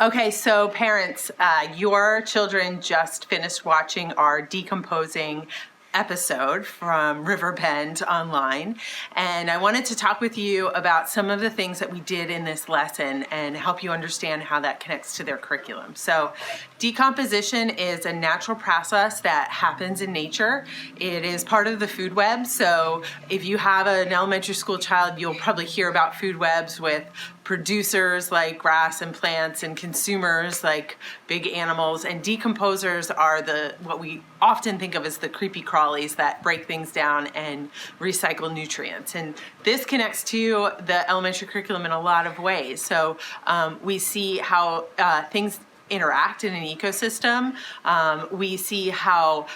Okay, so parents, your children just finished watching our Decomposing episode from Riverbend online, and I wanted to talk with you about some of the things that we did in this lesson and help you understand how that connects to their curriculum. So decomposition is a natural process that happens in nature. It is part of the food web. So if you have an elementary school child, you'll probably hear about food webs with producers like grass and plants and consumers like big animals, and decomposers are what we often think of as the creepy crawlies that break things down and recycle nutrients. And this connects to the elementary curriculum in a lot of ways. So we see how things interact in an ecosystem. We see how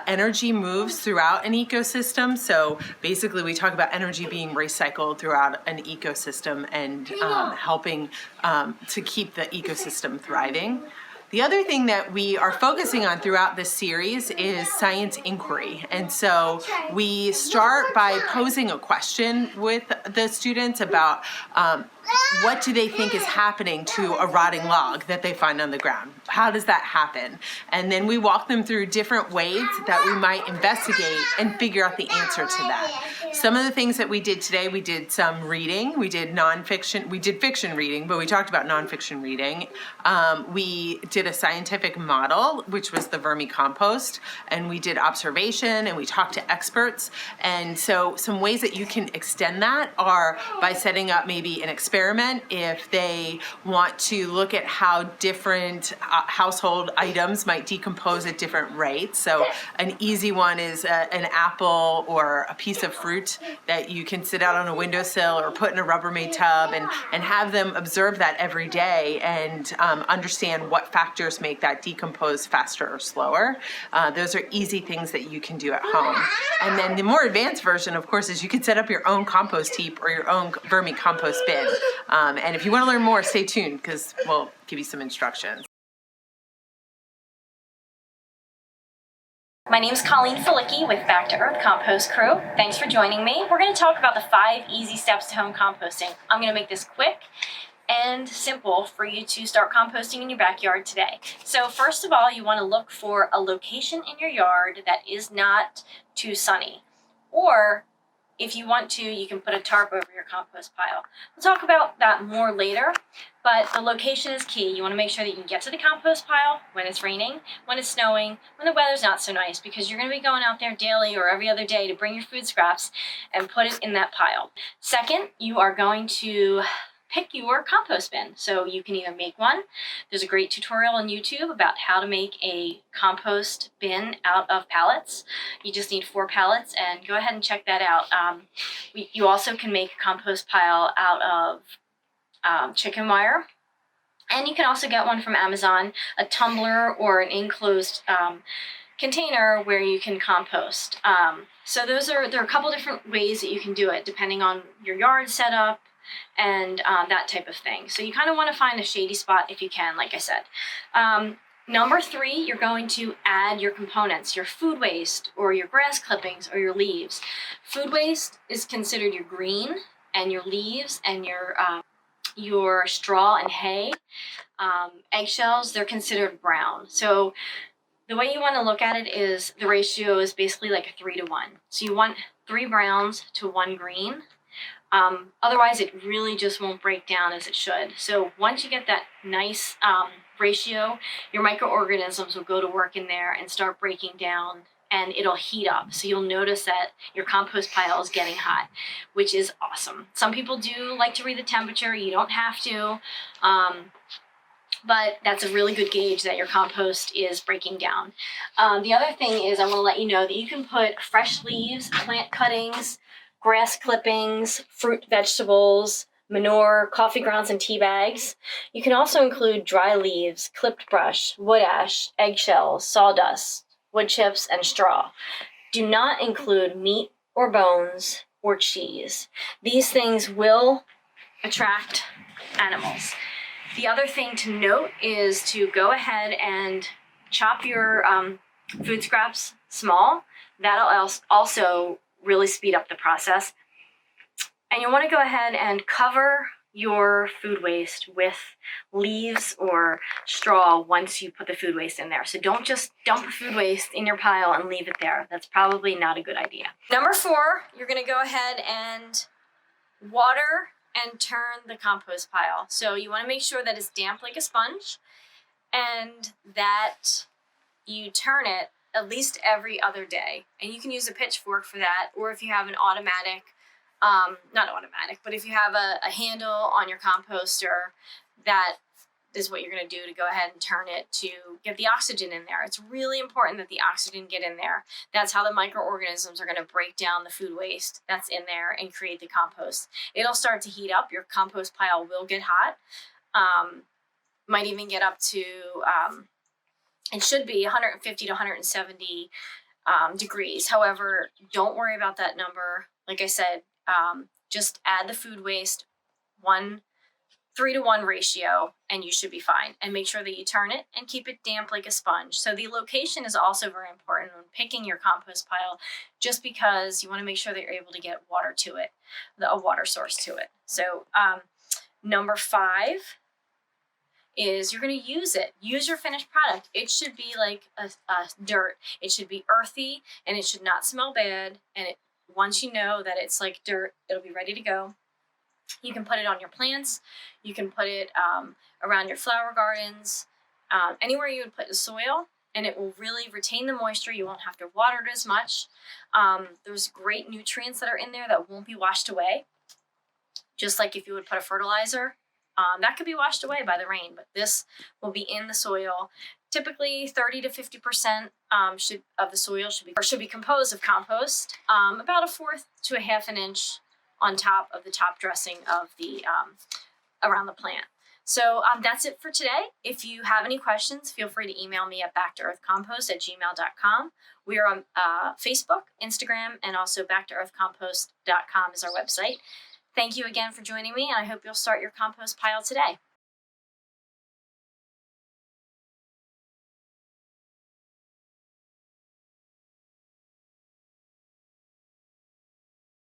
energy moves throughout an ecosystem. So basically we talk about energy being recycled throughout an ecosystem and helping to keep the ecosystem thriving. The other thing that we are focusing on throughout this series is science inquiry. And so we start by posing a question with the students about what do they think is happening to a rotting log that they find on the ground? How does that happen? And then we walk them through different ways that we might investigate and figure out the answer to that. Some of the things that we did today, we did some reading, we did nonfiction, we did fiction reading, but we talked about nonfiction reading. We did a scientific model, which was the vermicompost, and we did observation and we talked to experts. And so some ways that you can extend that are by setting up maybe an experiment if they want to look at how different household items might decompose at different rates. So an easy one is an apple or a piece of fruit that you can sit out on a windowsill or put in a Rubbermaid tub and have them observe that every day and understand what factors make that decompose faster or slower. Those are easy things that you can do at home. And then the more advanced version, of course, is you can set up your own compost heap or your own vermicompost bin. And if you want to learn more, stay tuned because we'll give you some instructions. My name is Colleen Falicki with Back to Earth Compost Crew. Thanks for joining me. We're going to talk about the 5 easy steps to home composting. I'm going to make this quick and simple for you to start composting in your backyard today. So first of all, you want to look for a location in your yard that is not too sunny. Or if you want to, you can put a tarp over your compost pile. We'll talk about that more later, but the location is key. You want to make sure that you can get to the compost pile when it's raining, when it's snowing, when the weather's not so nice, because you're going to be going out there daily or every other day to bring your food scraps and put it in that pile. Second, you are going to pick your compost bin. So you can either make one. There's a great tutorial on YouTube about how to make a compost bin out of pallets. You just need 4 pallets, and go ahead and check that out. You also can make a compost pile out of chicken wire. And you can also get one from Amazon, a tumbler or an enclosed container where you can compost. So there are a couple different ways that you can do it depending on your yard setup and that type of thing. So you kind of want to find a shady spot if you can, like I said. Number 3, you're going to add your components, your food waste or your grass clippings or your leaves. Food waste is considered your green, and your leaves and your straw and hay. Eggshells, they're considered brown. So the way you want to look at it is the ratio is basically like a 3 to 1. So you want 3 browns to 1 green. Otherwise, it really just won't break down as it should. So once you get that nice ratio, your microorganisms will go to work in there and start breaking down, and it'll heat up. So you'll notice that your compost pile is getting hot, which is awesome. Some people do like to read the temperature. You don't have to. But that's a really good gauge that your compost is breaking down. The other thing is I want to let you know that you can put fresh leaves, plant cuttings, grass clippings, fruit, vegetables, manure, coffee grounds, and tea bags. You can also include dry leaves, clipped brush, wood ash, eggshells, sawdust, wood chips, and straw. Do not include meat or bones or cheese. These things will attract animals. The other thing to note is to go ahead and chop your food scraps small. That'll also really speed up the process. And you want to go ahead and cover your food waste with leaves or straw once you put the food waste in there. So don't just dump the food waste in your pile and leave it there. That's probably not a good idea. Number 4, you're gonna go ahead and water and turn the compost pile. So you wanna make sure that it's damp like a sponge and that you turn it at least every other day. And you can use a pitchfork for that, or if you have an automatic, not automatic, but if you have a handle on your composter, that is what you're going to do to go ahead and turn it to get the oxygen in there. It's really important that the oxygen get in there. That's how the microorganisms are going to break down the food waste that's in there and create the compost. It'll start to heat up. Your compost pile will get hot. Might even get up to, it should be 150 to 170 degrees. However, don't worry about that number. Like I said, just add the food waste 3-to-1 ratio and you should be fine. And make sure that you turn it and keep it damp like a sponge. So the location is also very important when picking your compost pile, just because you want to make sure that you're able to get water to it, a water source to it. So number 5 is you're going to use it. Use your finished product. It should be like a dirt. It should be earthy and it should not smell bad. And once you know that it's like dirt, it'll be ready to go. You can put it on your plants. You can put it around your flower gardens, anywhere you would put the soil, and it will really retain the moisture. You won't have to water it as much. There's great nutrients that are in there that won't be washed away. Just like if you would put a fertilizer, that could be washed away by the rain, but this will be in the soil. Typically 30 to 50% of the soil should be composed of compost, about 1/4 to 1/2 inch on top of the top dressing of the around the plant. So that's it for today. If you have any questions, feel free to email me at backtooearthcompost@gmail.com. We are on Facebook, Instagram, and also backtooearthcompost.com is our website. Thank you again for joining me, and I hope you'll start your compost pile today.